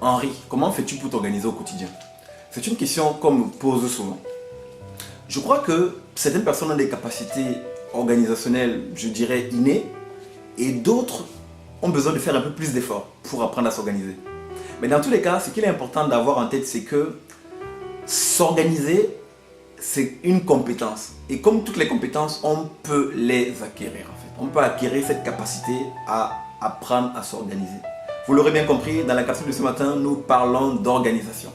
Henri, comment fais-tu pour t'organiser au quotidien? C'est une question qu'on me pose souvent. Je crois que certaines personnes ont des capacités organisationnelles, je dirais, innées, et d'autres ont besoin de faire un peu plus d'efforts pour apprendre à s'organiser. Mais dans tous les cas, ce qu'il est important d'avoir en tête, c'est que s'organiser, c'est une compétence. Et comme toutes les compétences, on peut les acquérir en fait. On peut acquérir cette capacité à apprendre à s'organiser. Vous l'aurez bien compris, dans la capsule de ce matin, nous parlons d'organisation.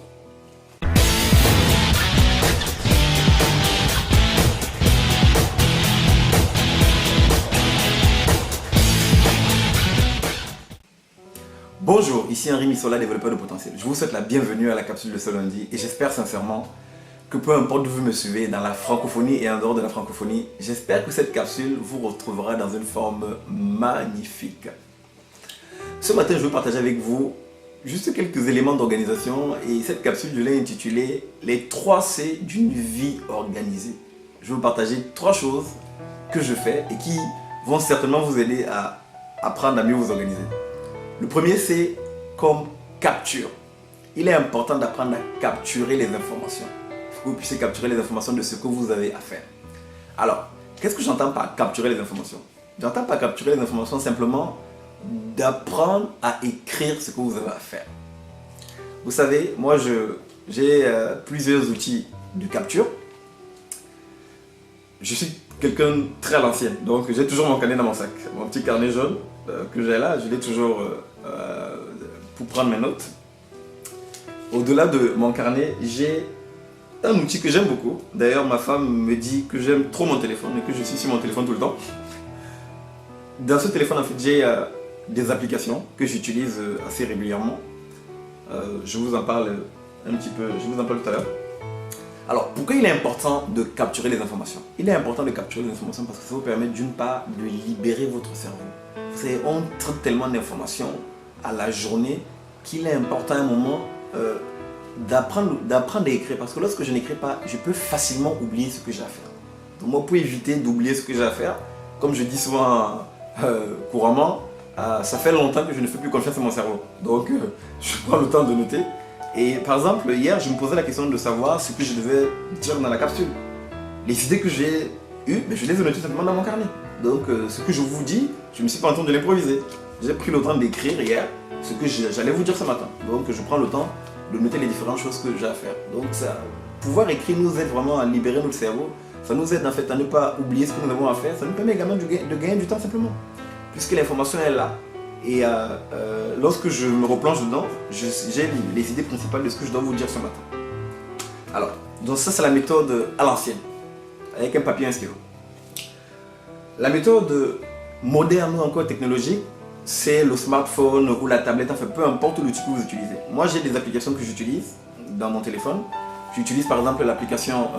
Bonjour, ici Henri Missola, développeur de potentiel. Je vous souhaite la bienvenue à la capsule de ce lundi et j'espère sincèrement que peu importe où vous me suivez, dans la francophonie et en dehors de la francophonie, j'espère que cette capsule vous retrouvera dans une forme magnifique. Ce matin, je vais partager avec vous juste quelques éléments d'organisation et cette capsule, je l'ai intitulée « Les 3 C d'une vie organisée ». Je vais vous partager 3 choses que je fais et qui vont certainement vous aider à apprendre à mieux vous organiser. Le premier, c'est comme capture. Il est important d'apprendre à capturer les informations. Il faut que vous puissiez capturer les informations de ce que vous avez à faire. Alors, qu'est-ce que j'entends par capturer les informations? J'entends par capturer les informations simplement d'apprendre à écrire ce que vous avez à faire. Vous savez, moi j'ai plusieurs outils de capture. Je suis quelqu'un très à l'ancienne, donc j'ai toujours mon carnet dans mon sac. Mon petit carnet jaune que j'ai là, je l'ai toujours pour prendre mes notes. Au-delà de mon carnet, j'ai un outil que j'aime beaucoup. D'ailleurs, ma femme me dit que j'aime trop mon téléphone et que je suis sur mon téléphone tout le temps. Dans ce téléphone, en fait, j'ai des applications que j'utilise assez régulièrement. Je vous en parle un petit peu, je vous en parle tout à l'heure. Alors, pourquoi il est important de capturer les informations? Il est important de capturer les informations parce que ça vous permet d'une part de libérer votre cerveau. Vous savez, on traite tellement d'informations à la journée qu'il est important à un moment d'apprendre à écrire. Parce que lorsque je n'écris pas, je peux facilement oublier ce que j'ai à faire. Donc moi, pour éviter d'oublier ce que j'ai à faire, comme je dis souvent couramment, ça fait longtemps que je ne fais plus confiance à mon cerveau. Donc, je prends le temps de noter. Et par exemple, hier, je me posais la question de savoir ce que je devais dire dans la capsule. Les idées que j'ai eues, je les ai notées simplement dans mon carnet. Donc, ce que je vous dis, je ne me suis pas en train de l'improviser. J'ai pris le temps d'écrire hier ce que j'allais vous dire ce matin. Donc, je prends le temps de noter les différentes choses que j'ai à faire. Donc, pouvoir écrire nous aide vraiment à libérer notre cerveau. Ça nous aide en fait à ne pas oublier ce que nous avons à faire. Ça nous permet également de gagner du temps simplement. Puisque l'information est là. Et lorsque je me replonge dedans, j'ai les idées principales de ce que je dois vous dire ce matin. Alors, donc ça c'est la méthode à l'ancienne, avec un papier et un stylo. La méthode moderne ou encore technologique, c'est le smartphone ou la tablette, enfin peu importe l'outil que vous utilisez. Moi j'ai des applications que j'utilise dans mon téléphone. J'utilise par exemple l'application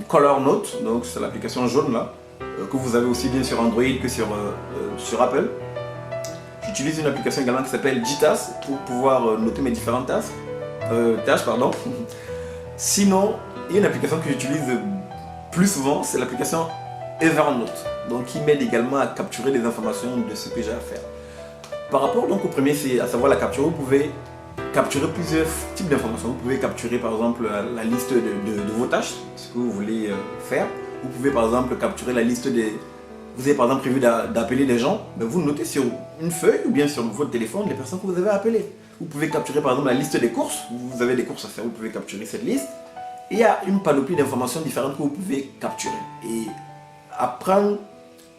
Color Note, donc c'est l'application jaune là, que vous avez aussi bien sur Android que sur Apple. J'utilise une application également qui s'appelle Gtask pour pouvoir noter mes différentes tâches. Sinon, il y a une application que j'utilise plus souvent, c'est l'application Evernote, donc qui m'aide également à capturer les informations de ce que j'ai à faire. Par rapport donc au premier, c'est à savoir la capture, vous pouvez capturer plusieurs types d'informations. Vous pouvez capturer par exemple la liste de vos tâches, ce que vous voulez faire. Vous pouvez par exemple capturer la liste des... Vous avez par exemple prévu d'appeler des gens, vous notez sur une feuille ou bien sur votre téléphone les personnes que vous avez appelées. Vous pouvez capturer par exemple la liste des courses, vous avez des courses à faire, vous pouvez capturer cette liste. Et il y a une panoplie d'informations différentes que vous pouvez capturer. Et apprendre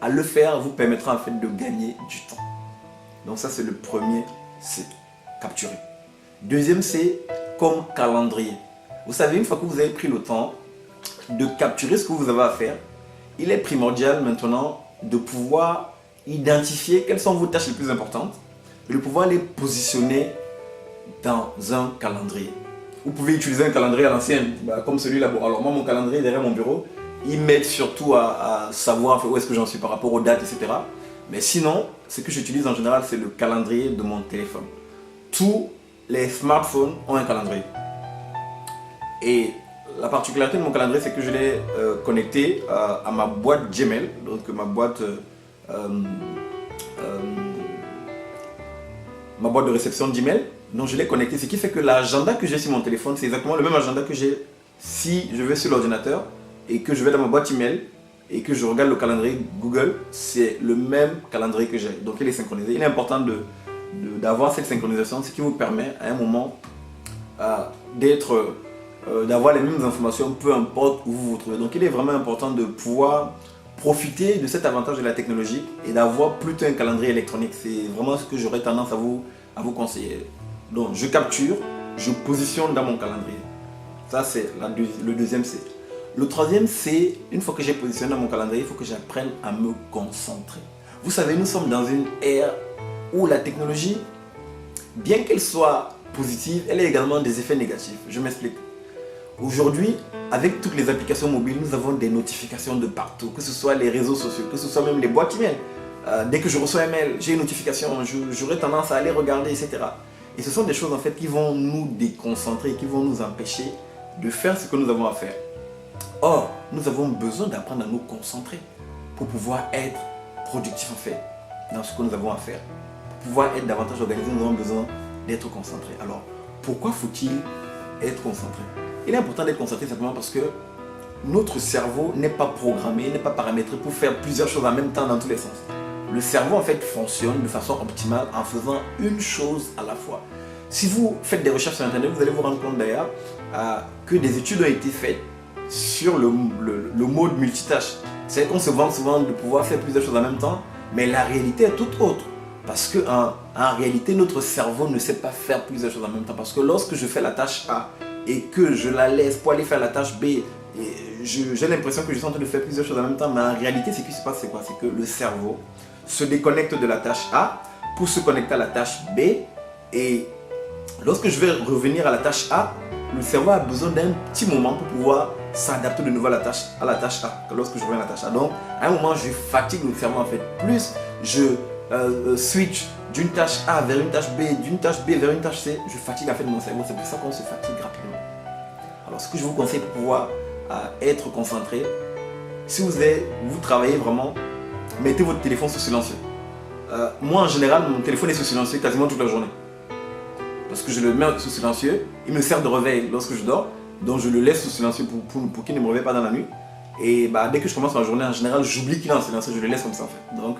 à le faire vous permettra en fait de gagner du temps. Donc ça c'est le premier, c'est capturer. Deuxième c'est comme calendrier. Vous savez, une fois que vous avez pris le temps de capturer ce que vous avez à faire, il est primordial maintenant de pouvoir identifier quelles sont vos tâches les plus importantes et de pouvoir les positionner dans un calendrier. Vous pouvez utiliser un calendrier à l'ancienne, comme celui-là. Bon, alors moi, mon calendrier derrière mon bureau, il m'aide surtout à savoir où est-ce que j'en suis par rapport aux dates, etc. Mais sinon, ce que j'utilise en général, c'est le calendrier de mon téléphone. Tous les smartphones ont un calendrier. Et la particularité de mon calendrier, c'est que je l'ai connecté à ma boîte Gmail, donc ma boîte de réception Gmail. Donc je l'ai connecté, ce qui fait que l'agenda que j'ai sur mon téléphone, c'est exactement le même agenda que j'ai si je vais sur l'ordinateur et que je vais dans ma boîte email et que je regarde le calendrier Google, c'est le même calendrier que j'ai. Donc il est synchronisé. Il est important d'avoir cette synchronisation, ce qui vous permet à un moment d'avoir les mêmes informations, peu importe où vous vous trouvez. Donc il est vraiment important de pouvoir profiter de cet avantage de la technologie et d'avoir plutôt un calendrier électronique. C'est vraiment ce que j'aurais tendance à vous conseiller. Donc je capture, je positionne dans mon calendrier. Ça c'est le deuxième C. Le troisième C, une fois que j'ai positionné dans mon calendrier, il faut que j'apprenne à me concentrer. Vous savez, nous sommes dans une ère où la technologie, bien qu'elle soit positive, elle a également des effets négatifs. Je m'explique. Aujourd'hui, avec toutes les applications mobiles, nous avons des notifications de partout, que ce soit les réseaux sociaux, que ce soit même les boîtes email. Dès que je reçois un mail, j'ai une notification, j'aurai tendance à aller regarder, etc. Et ce sont des choses en fait qui vont nous déconcentrer, qui vont nous empêcher de faire ce que nous avons à faire. Or, nous avons besoin d'apprendre à nous concentrer pour pouvoir être productif en fait dans ce que nous avons à faire. Pour pouvoir être davantage organisé, nous avons besoin d'être concentrés. Alors, pourquoi faut-il être concentré? Il est important d'être concentré simplement parce que notre cerveau n'est pas programmé, n'est pas paramétré pour faire plusieurs choses en même temps dans tous les sens. Le cerveau en fait fonctionne de façon optimale en faisant une chose à la fois. Si vous faites des recherches sur internet, vous allez vous rendre compte d'ailleurs que des études ont été faites sur le mode multitâche. C'est qu'on se vante souvent de pouvoir faire plusieurs choses en même temps, mais la réalité est toute autre. Parce que en réalité, notre cerveau ne sait pas faire plusieurs choses en même temps. Parce que lorsque je fais la tâche A et que je la laisse pour aller faire la tâche B, j'ai l'impression que je suis en train de faire plusieurs choses en même temps, mais en réalité, ce qui se passe, c'est quoi? C'est que le cerveau se déconnecte de la tâche A pour se connecter à la tâche B. Et lorsque je vais revenir à la tâche A, le cerveau a besoin d'un petit moment pour pouvoir s'adapter de nouveau à la tâche A, lorsque je reviens à la tâche A. Donc, à un moment, je fatigue le cerveau en fait. Plus je switch d'une tâche A vers une tâche B, d'une tâche B vers une tâche C, je fatigue en fait mon cerveau. C'est pour ça qu'on se fatigue rapidement. Alors, ce que je vous conseille pour pouvoir être concentré, si vous travaillez vraiment, mettez votre téléphone sous silencieux. Moi, en général, mon téléphone est sous silencieux quasiment toute la journée. Parce que je le mets sous silencieux, il me sert de réveil lorsque je dors, donc je le laisse sous silencieux pour qu'il ne me réveille pas dans la nuit. Et dès que je commence ma journée, en général, j'oublie qu'il est en silencieux, je le laisse comme ça en fait. Donc,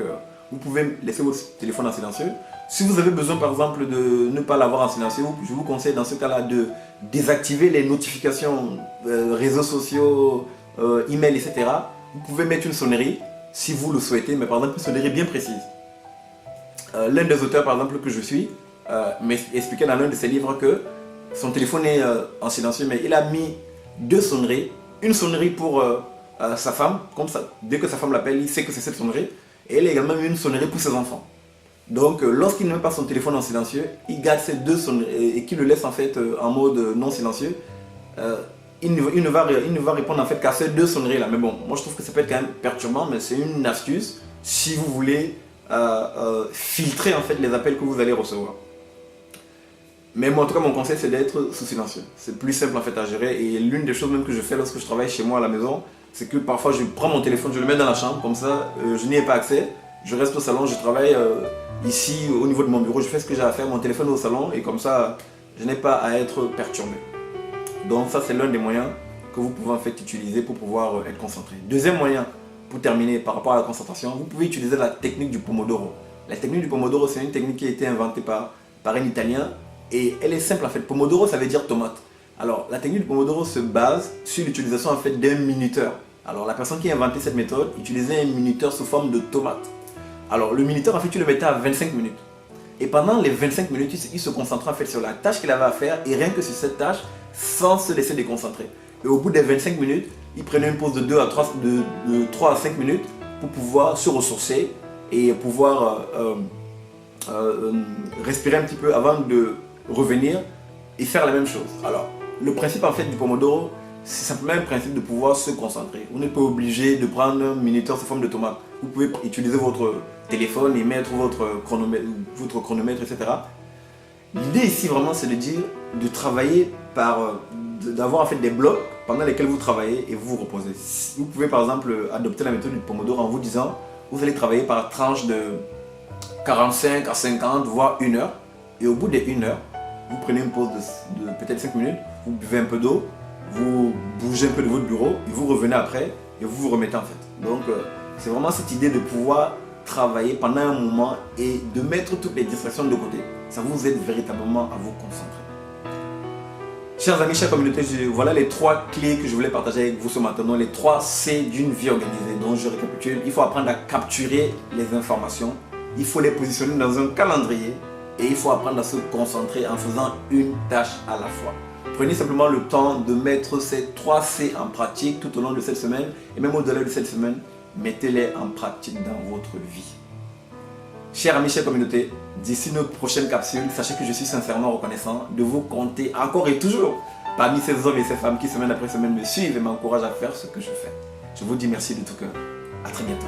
vous pouvez laisser votre téléphone en silencieux. Si vous avez besoin par exemple de ne pas l'avoir en silencieux, je vous conseille dans ce cas-là de désactiver les notifications, réseaux sociaux, email, etc. Vous pouvez mettre une sonnerie si vous le souhaitez, mais par exemple une sonnerie bien précise. L'un des auteurs par exemple que je suis m'expliquait dans l'un de ses livres que son téléphone est en silencieux, mais il a mis deux sonneries. Une sonnerie pour sa femme, comme ça, dès que sa femme l'appelle, il sait que c'est cette sonnerie. Et il a également mis une sonnerie pour ses enfants. Donc lorsqu'il ne met pas son téléphone en silencieux, il garde ces deux sonneries et qu'il le laisse en fait en mode non silencieux. Il ne va répondre en fait qu'à ces deux sonneries là. Mais bon, moi je trouve que ça peut être quand même perturbant, mais c'est une astuce si vous voulez filtrer en fait les appels que vous allez recevoir. Mais moi en tout cas mon conseil c'est d'être sous silencieux. C'est plus simple en fait à gérer et l'une des choses même que je fais lorsque je travaille chez moi à la maison, c'est que parfois je prends mon téléphone, je le mets dans la chambre, comme ça je n'y ai pas accès. Je reste au salon, je travaille ici au niveau de mon bureau, je fais ce que j'ai à faire, mon téléphone est au salon et comme ça je n'ai pas à être perturbé. Donc ça c'est l'un des moyens que vous pouvez en fait utiliser pour pouvoir être concentré. Deuxième moyen, pour terminer par rapport à la concentration, vous pouvez utiliser la technique du Pomodoro. La technique du Pomodoro c'est une technique qui a été inventée par un Italien et elle est simple en fait. Pomodoro ça veut dire tomate. Alors la technique du Pomodoro se base sur l'utilisation en fait d'un minuteur. Alors la personne qui a inventé cette méthode utilisait un minuteur sous forme de tomate. Alors le minuteur en fait tu le mettais à 25 minutes. Et pendant les 25 minutes il se concentrait en fait sur la tâche qu'il avait à faire et rien que sur cette tâche sans se laisser déconcentrer. Et au bout des 25 minutes, il prenait une pause de 3 à 5 minutes pour pouvoir se ressourcer et pouvoir respirer un petit peu avant de revenir et faire la même chose. Alors, le principe en fait du Pomodoro, c'est simplement un principe de pouvoir se concentrer. Vous n'êtes pas obligé de prendre un minuteur sous forme de tomate. Vous pouvez utiliser votre téléphone et mettre votre chronomètre, etc. L'idée ici vraiment c'est de dire de travailler d'avoir en fait des blocs pendant lesquels vous travaillez et vous vous reposez. Vous pouvez par exemple adopter la méthode du Pomodoro en vous disant vous allez travailler par tranche de 45 à 50 voire 1 heure et au bout des 1 heure vous prenez une pause de peut-être 5 minutes, vous buvez un peu d'eau, vous bougez un peu de votre bureau et vous revenez après et vous vous remettez en fait. Donc c'est vraiment cette idée de pouvoir travailler pendant un moment et de mettre toutes les distractions de côté. Ça vous aide véritablement à vous concentrer. Chers amis, chers communautés, voilà les 3 clés que je voulais partager avec vous ce matin. Donc les 3 C d'une vie organisée. Donc je récapitule. Il faut apprendre à capturer les informations. Il faut les positionner dans un calendrier. Et il faut apprendre à se concentrer en faisant une tâche à la fois. Prenez simplement le temps de mettre ces 3 C en pratique tout au long de cette semaine. Et même au-delà de cette semaine, mettez-les en pratique dans votre vie. Chers amis, chers communautés, d'ici notre prochaine capsule, sachez que je suis sincèrement reconnaissant de vous compter encore et toujours parmi ces hommes et ces femmes qui semaine après semaine me suivent et m'encouragent à faire ce que je fais. Je vous dis merci de tout cœur. À très bientôt.